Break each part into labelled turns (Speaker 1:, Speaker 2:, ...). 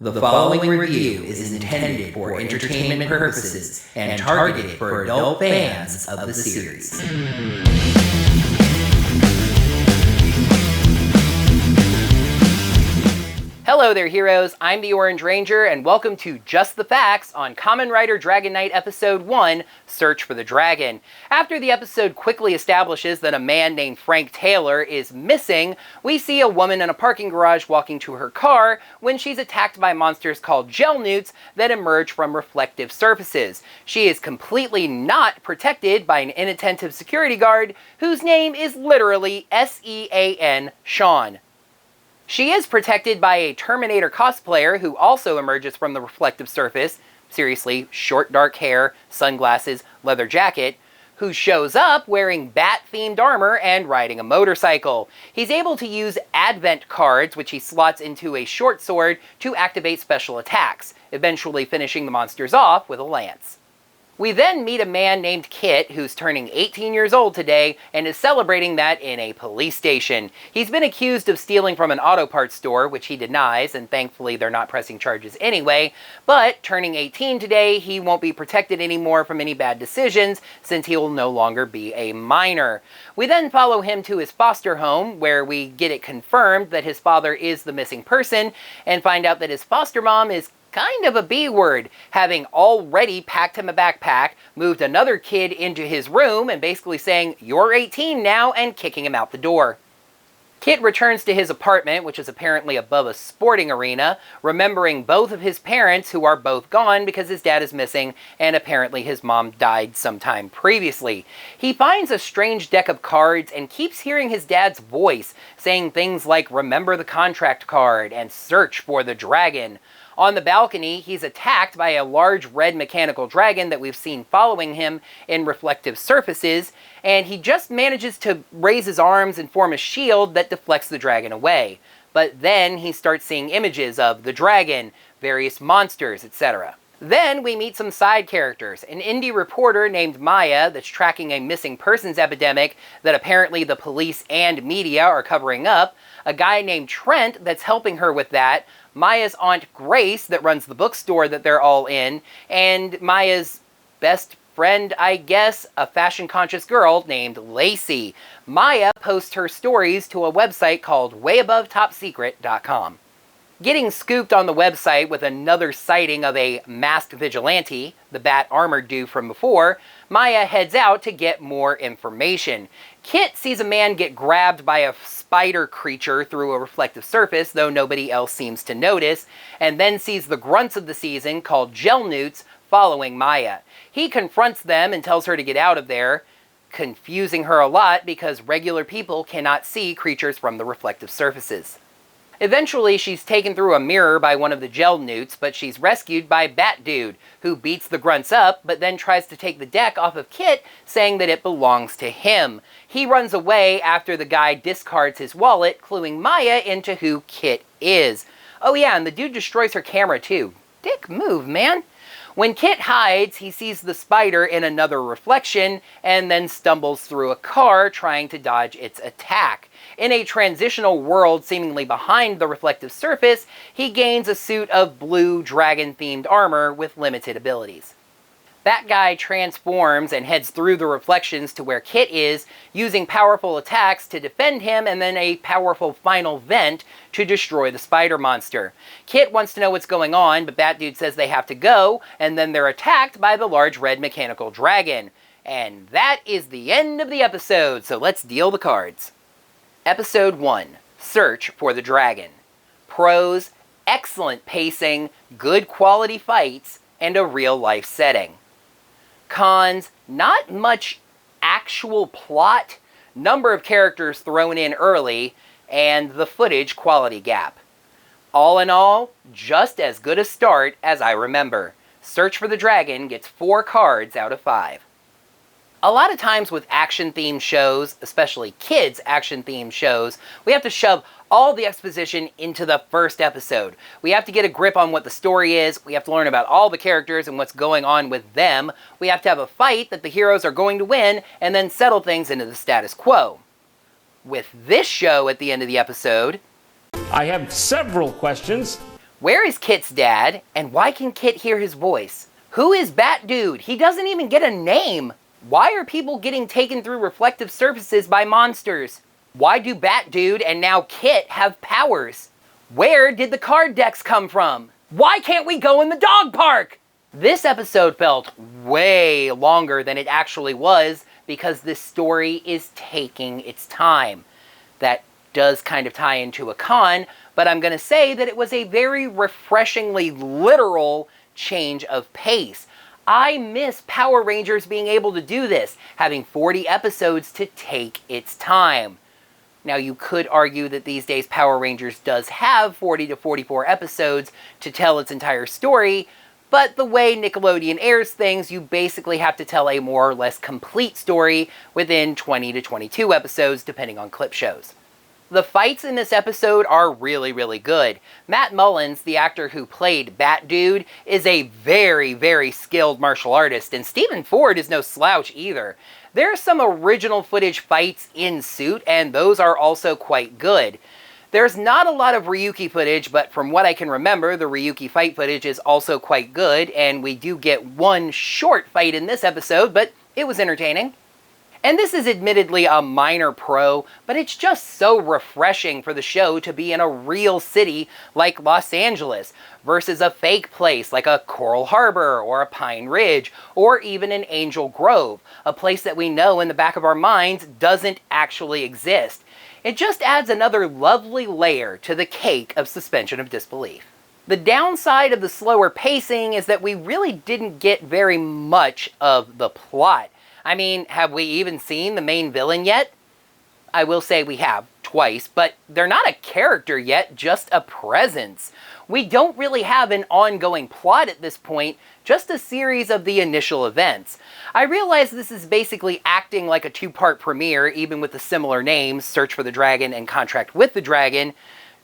Speaker 1: The following review is intended for entertainment purposes and targeted for adult fans of the series.
Speaker 2: Hello there, heroes. I'm the Orange Ranger, and welcome to Just the Facts on Kamen Rider Dragon Knight Episode 1, Search for the Dragon. After the episode quickly establishes that a man named Frank Taylor is missing, we see a woman in a parking garage walking to her car when she's attacked by monsters called gel newts that emerge from reflective surfaces. She is completely not protected by an inattentive security guard whose name is literally S-E-A-N, Sean. She is protected by a Terminator cosplayer who also emerges from the reflective surface, seriously, short dark hair, sunglasses, leather jacket, who shows up wearing bat-themed armor and riding a motorcycle. He's able to use Advent cards, which he slots into a short sword to activate special attacks, eventually finishing the monsters off with a lance. We then meet a man named Kit, who's turning 18 years old today, and is celebrating that in a police station. He's been accused of stealing from an auto parts store, which he denies, and thankfully they're not pressing charges anyway, but turning 18 today, he won't be protected anymore from any bad decisions, since he will no longer be a minor. We then follow him to his foster home, where we get it confirmed that his father is the missing person, and find out that his foster mom is kind of a B-word, having already packed him a backpack, moved another kid into his room, and basically saying, "You're 18 now," and kicking him out the door. Kit returns to his apartment, which is apparently above a sporting arena, remembering both of his parents, who are both gone because his dad is missing, and apparently his mom died sometime previously. He finds a strange deck of cards and keeps hearing his dad's voice, saying things like, "Remember the contract card," and "Search for the dragon." On the balcony, he's attacked by a large red mechanical dragon that we've seen following him in reflective surfaces, and he just manages to raise his arms and form a shield that deflects the dragon away. But then he starts seeing images of the dragon, various monsters, etc. Then we meet some side characters, an indie reporter named Maya that's tracking a missing persons epidemic that apparently the police and media are covering up, a guy named Trent that's helping her with that, Maya's Aunt Grace that runs the bookstore that they're all in, and Maya's best friend, I guess, a fashion-conscious girl named Lacey. Maya posts her stories to a website called wayabovetopsecret.com. Getting scooped on the website with another sighting of a masked vigilante, the bat armored dude from before, Maya heads out to get more information. Kit sees a man get grabbed by a spider creature through a reflective surface, though nobody else seems to notice, and then sees the grunts of the season, called gel newts, following Maya. He confronts them and tells her to get out of there, confusing her a lot because regular people cannot see creatures from the reflective surfaces. Eventually, she's taken through a mirror by one of the gel newts, but she's rescued by Bat Dude, who beats the grunts up, but then tries to take the deck off of Kit, saying that it belongs to him. He runs away after the guy discards his wallet, cluing Maya into who Kit is. Oh yeah, and the dude destroys her camera too. Dick move, man. When Kit hides, he sees the spider in another reflection, and then stumbles through a car trying to dodge its attack. In a transitional world seemingly behind the reflective surface, he gains a suit of blue dragon-themed armor with limited abilities. That guy transforms and heads through the reflections to where Kit is, using powerful attacks to defend him and then a powerful final vent to destroy the spider monster. Kit wants to know what's going on, but Bat Dude says they have to go, and then they're attacked by the large red mechanical dragon. And that is the end of the episode, so let's deal the cards. Episode 1, Search for the Dragon. Pros: excellent pacing, good quality fights, and a real-life setting. Cons: not much actual plot, number of characters thrown in early, and the footage quality gap. All in all, just as good a start as I remember. Search for the Dragon gets 4 cards out of 5. A lot of times with action-themed shows, especially kids' action-themed shows, we have to shove all the exposition into the first episode. We have to get a grip on what the story is, we have to learn about all the characters and what's going on with them, we have to have a fight that the heroes are going to win, and then settle things into the status quo. With this show at the end of the episode,
Speaker 3: I have several questions.
Speaker 2: Where is Kit's dad, and why can Kit hear his voice? Who is Bat Dude? He doesn't even get a name. Why are people getting taken through reflective surfaces by monsters? Why do Bat Dude and now Kit have powers? Where did the card decks come from? Why can't we go in the dog park? This episode felt way longer than it actually was because this story is taking its time. That does kind of tie into a con, but I'm going to say that it was a very refreshingly literal change of pace. I miss Power Rangers being able to do this, having 40 episodes to take its time. Now, you could argue that these days Power Rangers does have 40 to 44 episodes to tell its entire story, but the way Nickelodeon airs things, you basically have to tell a more or less complete story within 20 to 22 episodes, depending on clip shows. The fights in this episode are really, really good. Matt Mullins, the actor who played Bat Dude, is a very, very skilled martial artist, and Stephen Ford is no slouch either. There are some original footage fights in suit, and those are also quite good. There's not a lot of Ryuki footage, but from what I can remember, the Ryuki fight footage is also quite good, and we do get one short fight in this episode, but it was entertaining. And this is admittedly a minor pro, but it's just so refreshing for the show to be in a real city like Los Angeles versus a fake place like a Coral Harbor or a Pine Ridge or even an Angel Grove, a place that we know in the back of our minds doesn't actually exist. It just adds another lovely layer to the cake of suspension of disbelief. The downside of the slower pacing is that we really didn't get very much of the plot. I mean, have we even seen the main villain yet? I will say we have, twice, but they're not a character yet, just a presence. We don't really have an ongoing plot at this point, just a series of the initial events. I realize this is basically acting like a two-part premiere, even with the similar names, Search for the Dragon and Contract with the Dragon.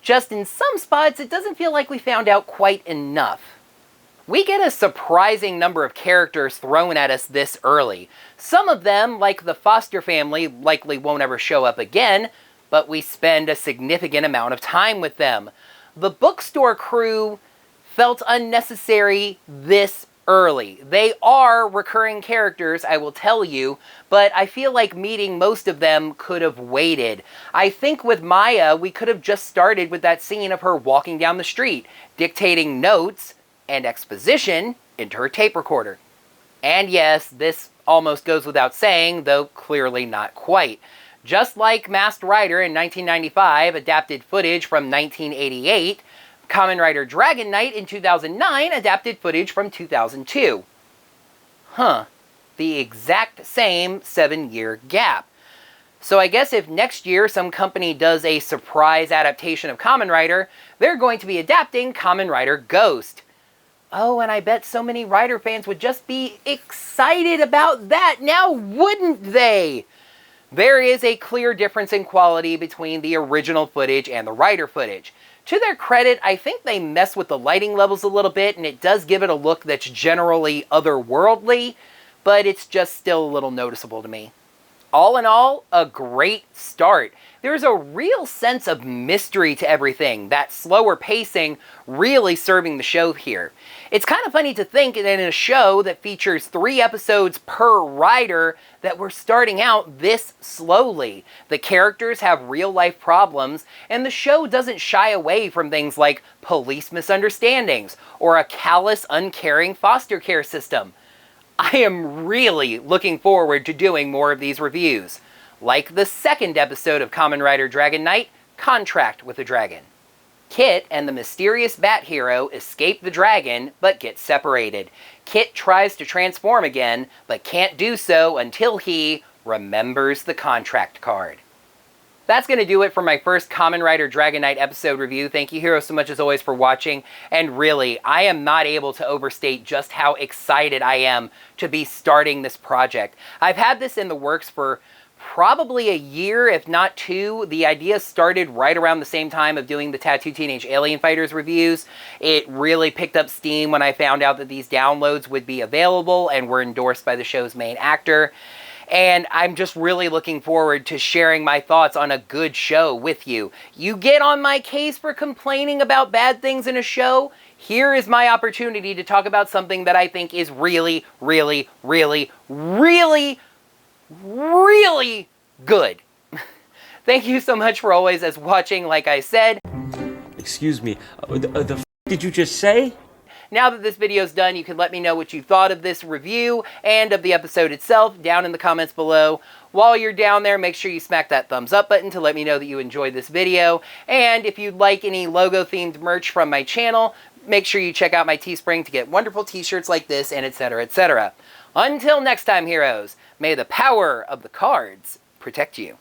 Speaker 2: Just in some spots, it doesn't feel like we found out quite enough. We get a surprising number of characters thrown at us this early. Some of them, like the Foster family, likely won't ever show up again, but we spend a significant amount of time with them. The bookstore crew felt unnecessary this early. They are recurring characters, I will tell you, but I feel like meeting most of them could have waited. I think with Maya, we could have just started with that scene of her walking down the street, dictating notes and exposition into her tape recorder. And yes, this almost goes without saying, though clearly not quite. Just like Masked Rider in 1995 adapted footage from 1988, Kamen Rider Dragon Knight in 2009 adapted footage from 2002. The exact same 7-year gap. So I guess if next year some company does a surprise adaptation of Kamen Rider, they're going to be adapting Kamen Rider Ghost. Oh, and I bet so many Rider fans would just be excited about that, now wouldn't they? There is a clear difference in quality between the original footage and the Rider footage. To their credit, I think they mess with the lighting levels a little bit, and it does give it a look that's generally otherworldly, but it's just still a little noticeable to me. All in all, a great start. There's a real sense of mystery to everything, that slower pacing really serving the show here. It's kind of funny to think that in a show that features 3 episodes per rider that we're starting out this slowly. The characters have real-life problems, and the show doesn't shy away from things like police misunderstandings or a callous, uncaring foster care system. I am really looking forward to doing more of these reviews, like the second episode of Kamen Rider Dragon Knight, Contract with the Dragon. Kit and the mysterious Bat Hero escape the dragon, but get separated. Kit tries to transform again, but can't do so until he remembers the contract card. That's going to do it for my first Kamen Rider Dragon Knight episode review. Thank you, heroes, so much as always for watching. And really, I am not able to overstate just how excited I am to be starting this project. I've had this in the works for probably a year, if not 2. The idea started right around the same time of doing the Tattoo Teenage Alien Fighters reviews. It really picked up steam when I found out that these downloads would be available and were endorsed by the show's main actor. and I'm just really looking forward to sharing my thoughts on a good show with you. You get on my case for complaining about bad things in a show? Here is my opportunity to talk about something that I think is really, really, really, really, really good. Thank you so much for always as watching, like I said.
Speaker 3: Excuse me, the f did you just say?
Speaker 2: Now that this video is done, you can let me know what you thought of this review and of the episode itself down in the comments below. While you're down there, make sure you smack that thumbs up button to let me know that you enjoyed this video. And if you'd like any logo-themed merch from my channel, make sure you check out my Teespring to get wonderful t-shirts like this, and etc., etc. Until next time, heroes, may the power of the cards protect you.